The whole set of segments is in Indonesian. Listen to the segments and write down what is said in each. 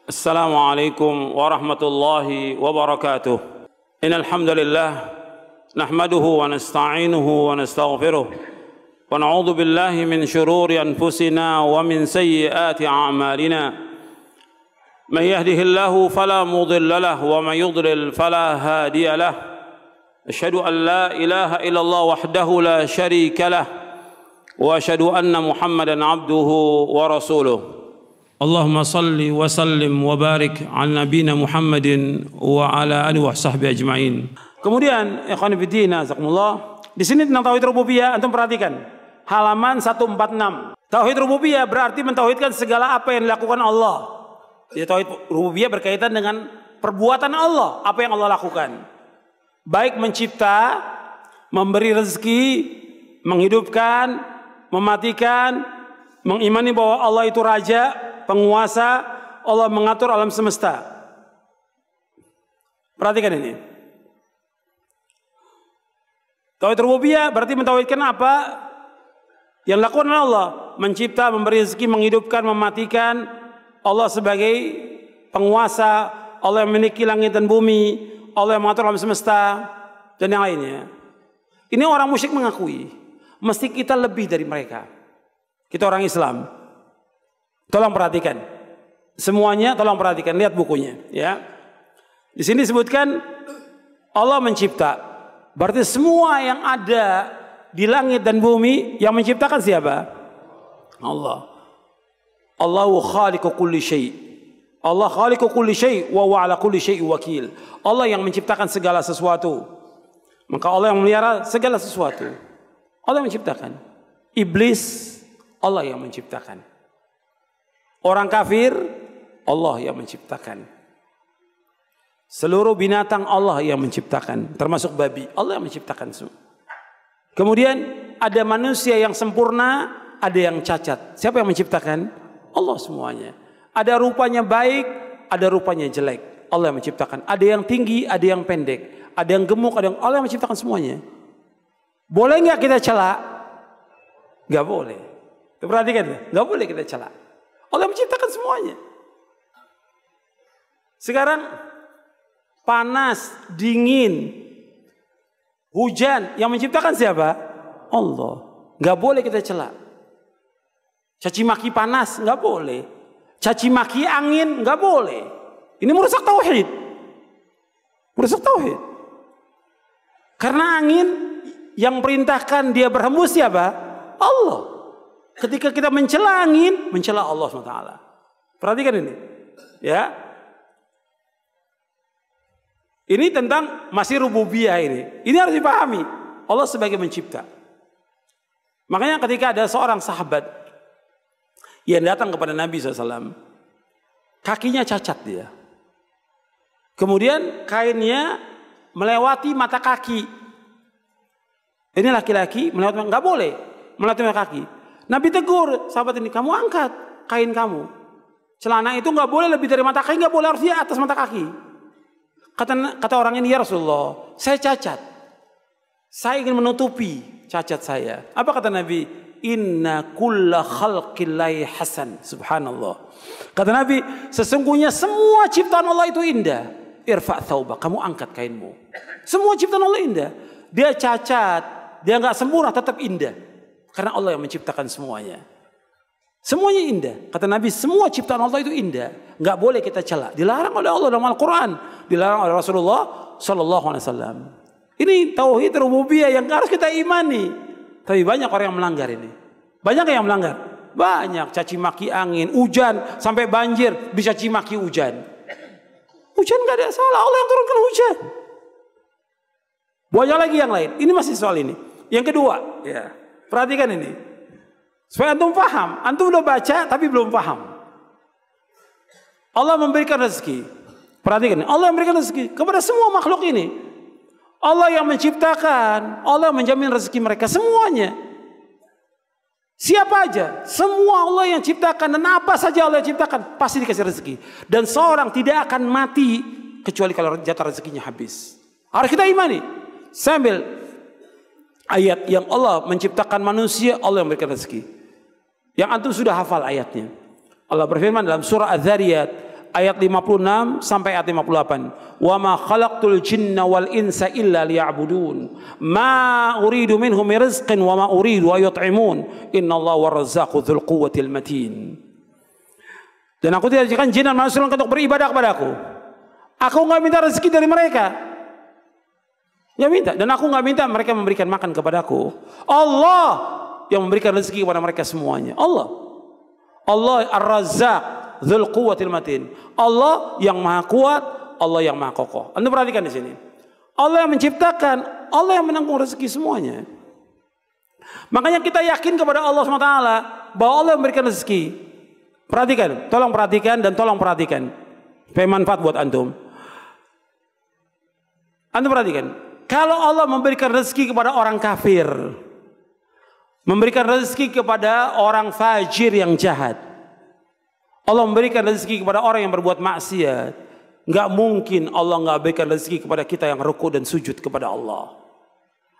Assalamualaikum warahmatullahi wabarakatuh. Innal hamdalillah nahmaduhu wa nasta'inuhu wa nastaghfiruh wa na'udzu billahi min shururi anfusina wa min sayyiati a'malina. Man yahdihillahu fala mudilla lahu wa man yudlil fala hadiya lahu. Asyhadu an la ilaha illallah wahdahu la syarika lahu wa asyhadu anna Muhammadan abduhu wa rasuluh. Allahumma salli wa sallim wa barik ala nabiyina Muhammadin wa ala alihi wa sahbihi ajma'in. Kemudian ikhwan fillah jazakumullah, di sini tentang tauhid rububiyah antum perhatikan halaman 146. Tauhid rububiyah berarti mentauhidkan segala apa yang dilakukan Allah. Jadi tauhid rububiyah berkaitan dengan perbuatan Allah, apa yang Allah lakukan. Baik mencipta, memberi rezeki, menghidupkan, mematikan, mengimani bahwa Allah itu raja, penguasa, Allah mengatur alam semesta. Perhatikan ini. Tauhid rububiyah berarti mentauhidkan apa yang dilakukan oleh Allah, mencipta, memberi rezeki, menghidupkan, mematikan. Allah sebagai penguasa, Allah yang memiliki langit dan bumi, Allah yang mengatur alam semesta dan yang lainnya. Ini orang musyrik mengakui, mesti kita lebih dari mereka. Kita orang Islam. Tolong perhatikan semuanya, tolong perhatikan, lihat bukunya ya. Di sini disebutkan Allah mencipta, berarti semua yang ada di langit dan bumi yang menciptakan siapa? Allah. Allahu khaliqu kulli syai'. Allah khaliqu kulli syai' wa huwa ala kulli syai'in wakil. Allah yang menciptakan segala sesuatu. Maka Allah yang memelihara segala sesuatu. Allah yang menciptakan. Iblis Allah yang menciptakan. Orang kafir, Allah yang menciptakan. Seluruh binatang Allah yang menciptakan, termasuk babi, Allah yang menciptakan semua. Kemudian ada manusia yang sempurna, ada yang cacat. Siapa yang menciptakan? Allah semuanya. Ada rupanya baik, ada rupanya jelek. Allah yang menciptakan. Ada yang tinggi, ada yang pendek. Ada yang gemuk, ada yang Allah yang menciptakan semuanya. Boleh nggak kita celak? Nggak boleh. Perhatikan, nggak boleh kita celak. Allah menciptakan semuanya. Sekarang panas, dingin, hujan, yang menciptakan siapa? Allah. Nggak boleh kita celak. Caci maki panas nggak boleh. Caci maki angin nggak boleh. Ini merusak tauhid. Merusak tauhid. Karena angin yang perintahkan dia berhembus siapa? Allah. Ketika kita mencela angin, mencela Allah SWT. Perhatikan ini. Ya. Ini tentang masih rububiyah ini. Ini harus dipahami. Allah sebagai mencipta. Makanya ketika ada seorang sahabat yang datang kepada Nabi SAW, kakinya cacat dia. Kemudian kainnya melewati mata kaki. Ini laki-laki melewati, nggak boleh melewati mata kaki. Nabi tegur sahabat ini, kamu angkat kain kamu. Celana itu nggak boleh lebih dari mata kaki, nggak boleh, harus di atas mata kaki. Kata orang ini, ya Rasulullah, saya cacat. Saya ingin menutupi cacat saya. Apa kata Nabi? Inna kulla khalqillahi hasan. Subhanallah. Kata Nabi, sesungguhnya semua ciptaan Allah itu indah. Irfa' thawbak, kamu angkat kainmu. Semua ciptaan Allah indah. Dia cacat, dia nggak sempurna, tetap indah. Karena Allah yang menciptakan semuanya. Semuanya indah. Kata Nabi, semua ciptaan Allah itu indah. Nggak boleh kita celak. Dilarang oleh Allah dalam Al-Quran. Dilarang oleh Rasulullah SAW. Ini tauhid rububiyah yang harus kita imani. Tapi banyak orang yang melanggar ini. Banyak yang melanggar. Banyak. Caci maki angin, hujan, sampai banjir, dicaci maki hujan. Hujan nggak ada salah. Allah yang turunkan hujan. Banyak lagi yang lain. Ini masih soal ini. Yang kedua, ya. Perhatikan ini. Supaya antum paham. Antum udah baca tapi belum paham. Allah memberikan rezeki. Perhatikan ini. Allah memberikan rezeki kepada semua makhluk ini. Allah yang menciptakan. Allah yang menjamin rezeki mereka. Semuanya. Siapa aja. Semua Allah yang ciptakan. Dan apa saja Allah yang ciptakan. Pasti dikasih rezeki. Dan seorang tidak akan mati. Kecuali kalau jatah rezekinya habis. Harus kita imani. Sambil ayat yang Allah menciptakan manusia, Allah yang memberikan rezeki. Yang antum sudah hafal ayatnya. Allah berfirman dalam surah Az-Zariyat ayat 56 sampai ayat 58. Wa ma khalaqtul jinna wal insa illa liya'budun. Ma uridu minhum rizqin wa ma uridu an yut'imun. Innallaha war-razzaqu dzul quwwatil matin. Dan aku tidak jadikan jin dan manusia untuk beribadah kepadaku. Aku enggak minta rezeki dari mereka. Enggak minta, dan aku enggak minta mereka memberikan makan kepadaku. Allah yang memberikan rezeki kepada mereka semuanya. Allah Ar-Razzaq Dzul Quwwatil Matin. Allah yang maha kuat, Allah yang maha kokoh. Anda perhatikan di sini. Allah yang menciptakan, Allah yang menanggung rezeki semuanya. Makanya kita yakin kepada Allah SWT bahwa Allah memberikan rezeki. Perhatikan, tolong perhatikan dan tolong perhatikan. Supaya manfaat buat antum. Anda perhatikan, kalau Allah memberikan rezeki kepada orang kafir, memberikan rezeki kepada orang fajir yang jahat, Allah memberikan rezeki kepada orang yang berbuat maksiat, nggak mungkin Allah nggak berikan rezeki kepada kita yang ruku dan sujud kepada Allah.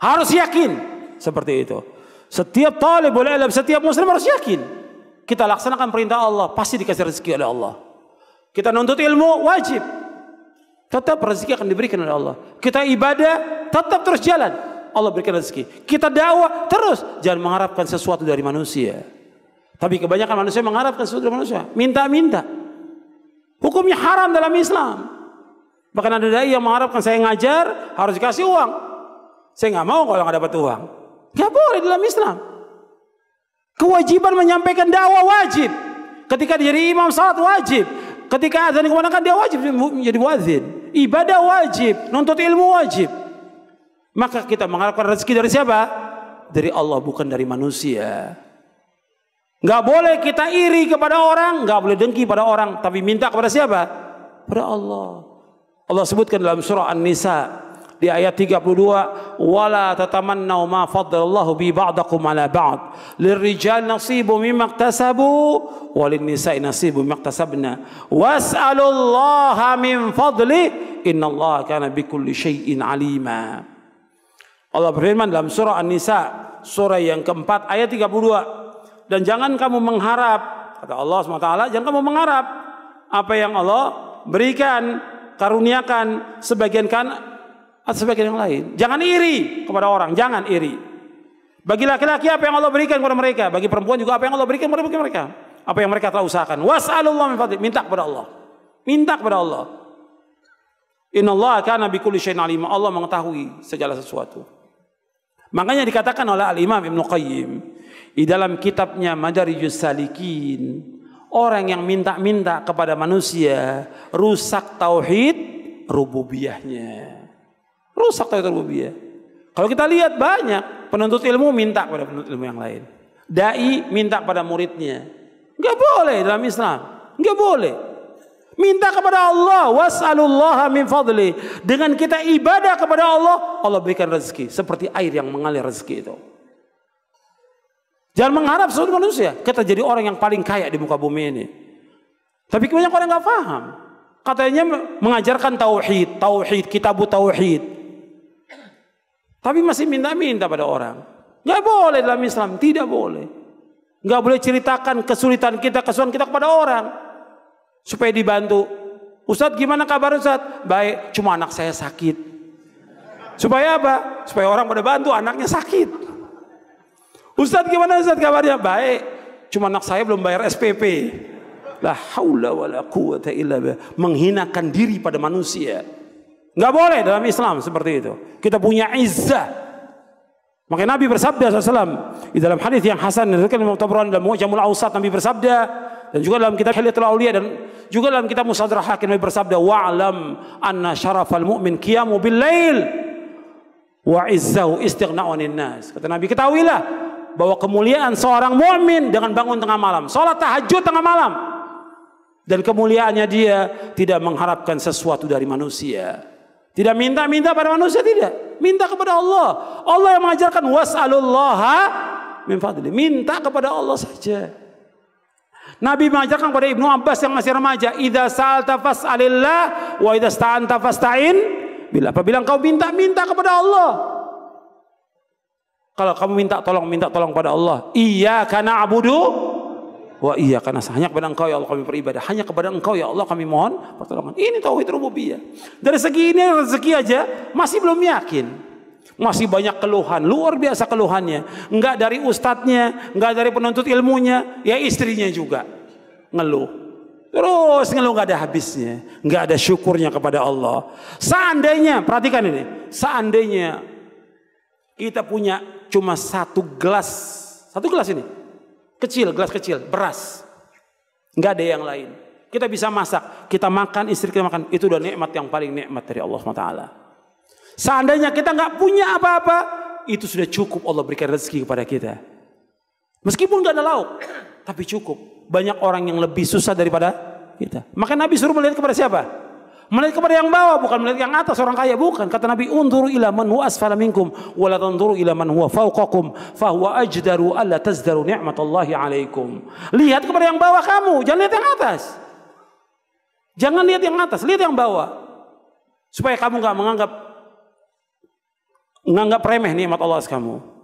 Harus yakin seperti itu. Setiap talibul ilm, setiap muslim harus yakin. Kita laksanakan perintah Allah, pasti dikasih rezeki oleh Allah. Kita nuntut ilmu, wajib. Tetap rezeki akan diberikan oleh Allah. Kita ibadah, tetap terus jalan. Allah berikan rezeki. Kita dakwah terus, jangan mengharapkan sesuatu dari manusia. Tapi kebanyakan manusia mengharapkan sesuatu dari manusia, minta-minta. Hukumnya haram dalam Islam. Bahkan ada dai yang mengharapkan saya ngajar harus dikasih uang. Saya nggak mau kalau nggak dapat uang. Nggak boleh dalam Islam. Kewajiban menyampaikan dakwah wajib. Ketika dia jadi imam salat wajib. Ketika azan dikumandangkan dia wajib menjadi muadzin. Ibadah wajib, nuntut ilmu wajib. Maka kita mengharapkan rezeki dari siapa? Dari Allah, bukan dari manusia. Nggak boleh kita iri kepada orang, nggak boleh dengki pada orang, tapi minta kepada siapa? Pada Allah. Allah sebutkan dalam surah An-Nisa di ayat 32, wala tatamannau ma faddalallahu bi ba'dakum ala ba'd lirrijal nasibu mimma iktasabu walin nisa'i nasibu mimma iktasabna was'alullaha min fadli innallaha kana bikulli syai'in alima. Allah berfirman dalam surah An-Nisa surah yang keempat ayat 32, dan jangan kamu mengharap, kata Allah SWT, jangan kamu mengharap apa yang Allah berikan, karuniakan sebagian kan atau sebagian yang lain. Jangan iri kepada orang, jangan iri. Bagi laki-laki apa yang Allah berikan kepada mereka, bagi perempuan juga apa yang Allah berikan kepada mereka, apa yang mereka telah usahakan. Was'alullah min fadli, minta kepada Allah. Minta kepada Allah. Innallaha kana bikulli syai'in alim. Allah mengetahui segala sesuatu. Makanya dikatakan oleh Al-Imam Ibnu Qayyim di dalam kitabnya Madarijus Salikin, orang yang minta-minta kepada manusia rusak tauhid rububiyahnya. Rusak tauhid rububiyah. Kalau kita lihat banyak penuntut ilmu minta kepada penuntut ilmu yang lain. Dai minta kepada muridnya. Enggak boleh dalam Islam. Enggak boleh. Minta kepada Allah, was'alullaha min fadli. Dengan kita ibadah kepada Allah, Allah berikan rezeki seperti air yang mengalir rezeki itu. Jangan mengharap seluruh manusia kita jadi orang yang paling kaya di muka bumi ini. Tapi kebanyakan orang nggak paham. Katanya mengajarkan tauhid, kitabu tauhid. Tapi masih minta-minta pada orang. Nggak boleh dalam Islam, tidak boleh. Nggak boleh ceritakan kesulitan kita kepada orang supaya dibantu. Ustadz gimana kabar Ustadz? Baik, cuma anak saya sakit. Supaya apa? Supaya orang pada bantu anaknya sakit. Ustadz gimana Ustadz kabarnya? Baik, cuma anak saya belum bayar SPP. La haula wala quwata illa billah. Menghinakan diri pada manusia. Nggak boleh dalam Islam seperti itu. Kita punya izzah. Makanya Nabi bersabda SAW di dalam hadis yang hasan diriwayatkan Imam Tabrani dalam Mu'jamul Awsat, Nabi bersabda, dan juga dalam kitab Hilyatul Auliya dan juga dalam kitab Musadrah Hakim, Nabi bersabda, wa'lam anna syarafal mu'min qiyamu bil lail wa izzahu istighna'u 'anil nas. Kata Nabi, ketahuilah bahwa kemuliaan seorang mukmin dengan bangun tengah malam, salat tahajud tengah malam, dan kemuliaannya dia tidak mengharapkan sesuatu dari manusia. Tidak minta-minta pada manusia, tidak. Minta kepada Allah. Allah yang mengajarkan was'alullaha min fadli. Minta kepada Allah saja. Nabi mengajarkan kepada Ibnu Abbas yang masih remaja, idza sa'alta fas'alillah wa idza sta'anta fasta'in billah. Apabila engkau minta kepada Allah. Kalau kamu minta tolong pada Allah. Iyyaka na'budu wa iyyaka nasta'in. Hanya kepada Engkau ya Allah kami beribadah. Hanya kepada Engkau ya Allah kami mohon pertolongan. Ini tauhid rububiyah. Dari segi ini rezeki aja masih belum yakin. Masih banyak keluhan, luar biasa keluhannya. Enggak dari ustadznya, enggak dari penuntut ilmunya, ya istrinya juga ngeluh. Terus ngeluh nggak ada habisnya, nggak ada syukurnya kepada Allah. Seandainya, perhatikan ini, seandainya kita punya cuma satu gelas ini, kecil, gelas kecil, beras, nggak ada yang lain. Kita bisa masak, kita makan, istri kita makan, itu udah nikmat yang paling nikmat dari Allah SWT. Seandainya kita nggak punya apa-apa, itu sudah cukup Allah berikan rezeki kepada kita. Meskipun nggak ada lauk, tapi cukup. Banyak orang yang lebih susah daripada kita. Maka Nabi suruh melihat kepada siapa? Melihat kepada yang bawah, bukan melihat yang atas orang kaya, bukan. Kata Nabi, "Unzuru ila man huwa asfala minkum wa la tanzuru ila man huwa fawqakum fa huwa ajdaru alla tazdaru ni'matallahi 'alaikum." Lihat kepada yang bawah kamu, jangan lihat yang atas. Jangan lihat yang atas, lihat yang bawah. Supaya kamu enggak menganggap remeh nikmat Allah kamu.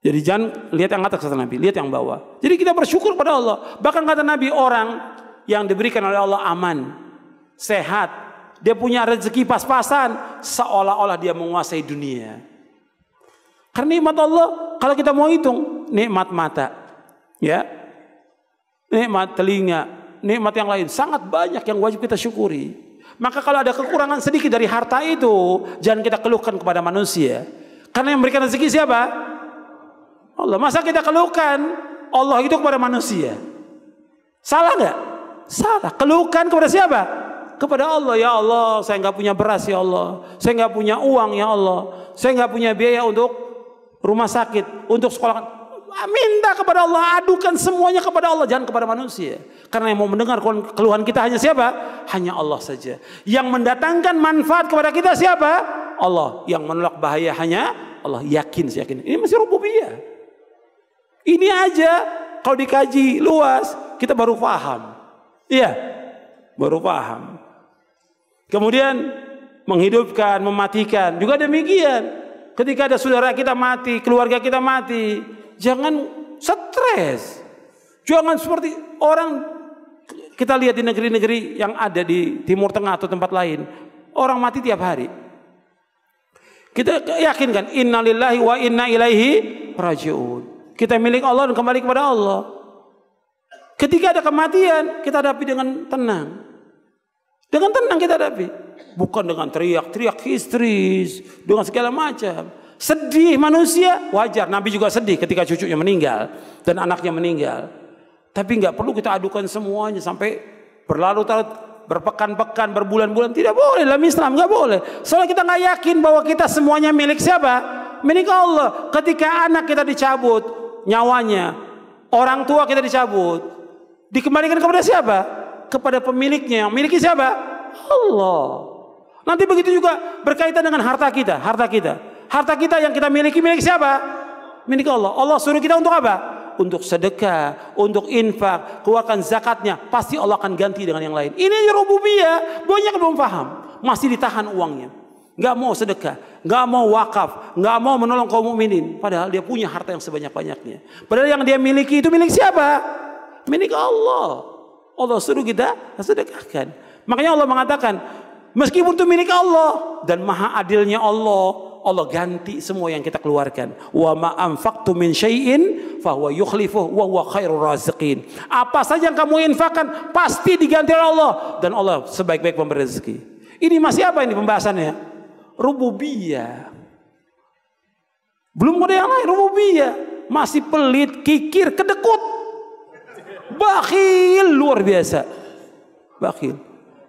Jadi jangan lihat yang atas, kata Nabi, lihat yang bawah. Jadi kita bersyukur pada Allah. Bahkan kata Nabi, orang yang diberikan oleh Allah aman, sehat, dia punya rezeki pas-pasan, seolah-olah dia menguasai dunia. Karena nikmat Allah, kalau kita mau hitung, nikmat mata, ya, nikmat telinga, nikmat yang lain, sangat banyak yang wajib kita syukuri. Maka kalau ada kekurangan sedikit dari harta itu, jangan kita keluhkan kepada manusia. Karena yang memberikan rezeki siapa? Allah. Masa kita keluhkan Allah itu kepada manusia? Salah nggak? Salah. Keluhkan kepada siapa? Kepada Allah. Ya Allah, saya nggak punya beras ya Allah. Saya nggak punya uang ya Allah. Saya nggak punya biaya untuk rumah sakit, untuk sekolah. Minta kepada Allah, adukan semuanya kepada Allah, jangan kepada manusia. Karena yang mau mendengar keluhan kita hanya siapa? Hanya Allah saja. Yang mendatangkan manfaat kepada kita siapa? Allah. Yang menolak bahaya hanya Allah. Yakin, yakin. Ini masih rububiyah. Ini aja kalau dikaji luas kita baru paham. Iya, baru paham. Kemudian menghidupkan, mematikan juga demikian. Ketika ada saudara kita mati, keluarga kita mati, jangan stres. Jangan seperti orang kita lihat di negeri-negeri yang ada di Timur Tengah atau tempat lain, orang mati tiap hari. Kita yakinkan innalillahi wa inna ilaihi raji'un. Kita milik Allah dan kembali kepada Allah. Ketika ada kematian, kita hadapi dengan tenang. Dengan tenang kita hadapi. Bukan dengan teriak-teriak histeris, dengan segala macam. Sedih manusia, wajar. Nabi juga sedih ketika cucunya meninggal dan anaknya meninggal. Tapi nggak perlu kita adukan semuanya sampai berlarut-larut, berpekan-pekan, berbulan-bulan. Tidak boleh dalam Islam, nggak boleh. Soalnya kita nggak yakin bahwa kita semuanya milik siapa? Milik Allah. Ketika anak kita dicabut nyawanya, orang tua kita dicabut, dikembalikan kepada siapa? Kepada pemiliknya. Yang miliki siapa? Allah. Nanti begitu juga berkaitan dengan harta kita. Harta kita yang kita miliki, milik siapa? Milik Allah. Allah suruh kita untuk apa? Untuk sedekah, untuk infak, keluarkan zakatnya. Pasti Allah akan ganti dengan yang lain. Ini rububiyah. Banyak yang belum paham, masih ditahan uangnya, nggak mau sedekah, nggak mau wakaf, nggak mau menolong kaum mukminin. Padahal dia punya harta yang sebanyak-banyaknya. Padahal yang dia miliki itu milik siapa? Milik Allah. Allah suruh kita sedekahkan. Makanya Allah mengatakan, meskipun itu milik Allah dan maha adilnya Allah, Allah ganti semua yang kita keluarkan. Wa ma anfaqtu min syai'in fa huwa yukhlifuhu wa huwa khairur raziqin. Apa saja yang kamu infakkan pasti diganti oleh Allah dan Allah sebaik-baik pemberi rezeki. Ini masih apa ini pembahasannya? Rububiyah. Belum ada yang lain, rububiyah. Masih pelit, kikir, kedekut, bakhil, luar biasa. Bakhil.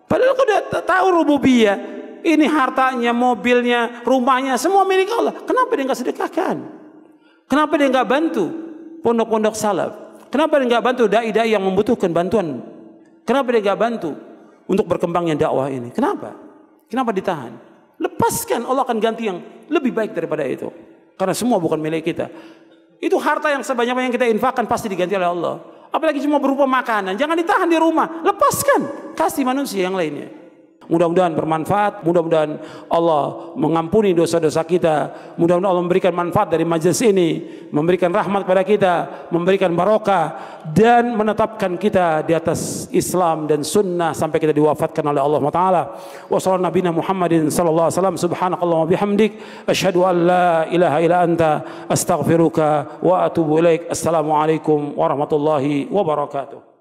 Padahal kau udah tahu rububiyah. Ini hartanya, mobilnya, rumahnya, semua milik Allah. Kenapa dia nggak sedekahkan? Kenapa dia nggak bantu pondok-pondok salaf? Kenapa dia nggak bantu dai-dai yang membutuhkan bantuan? Kenapa dia nggak bantu untuk berkembangnya dakwah ini? Kenapa? Kenapa ditahan? Lepaskan, Allah akan ganti yang lebih baik daripada itu. Karena semua bukan milik kita. Itu harta yang sebanyak-banyak yang kita infakkan pasti diganti oleh Allah. Apalagi cuma berupa makanan, jangan ditahan di rumah, lepaskan, kasih manusia yang lainnya. Mudah-mudahan bermanfaat, mudah-mudahan Allah mengampuni dosa-dosa kita, mudah-mudahan Allah memberikan manfaat dari majelis ini, memberikan rahmat kepada kita, memberikan barokah, dan menetapkan kita di atas Islam dan sunnah sampai kita diwafatkan oleh Allah Ta'ala. Wa sallallahu nabiyana Muhammadin sallallahu alaihi wasallam, subhanakallahumma bihamdik, asyhadu an la ilaha illa anta, astaghfiruka wa atubu ilaik. Assalamualaikum warahmatullahi wabarakatuh.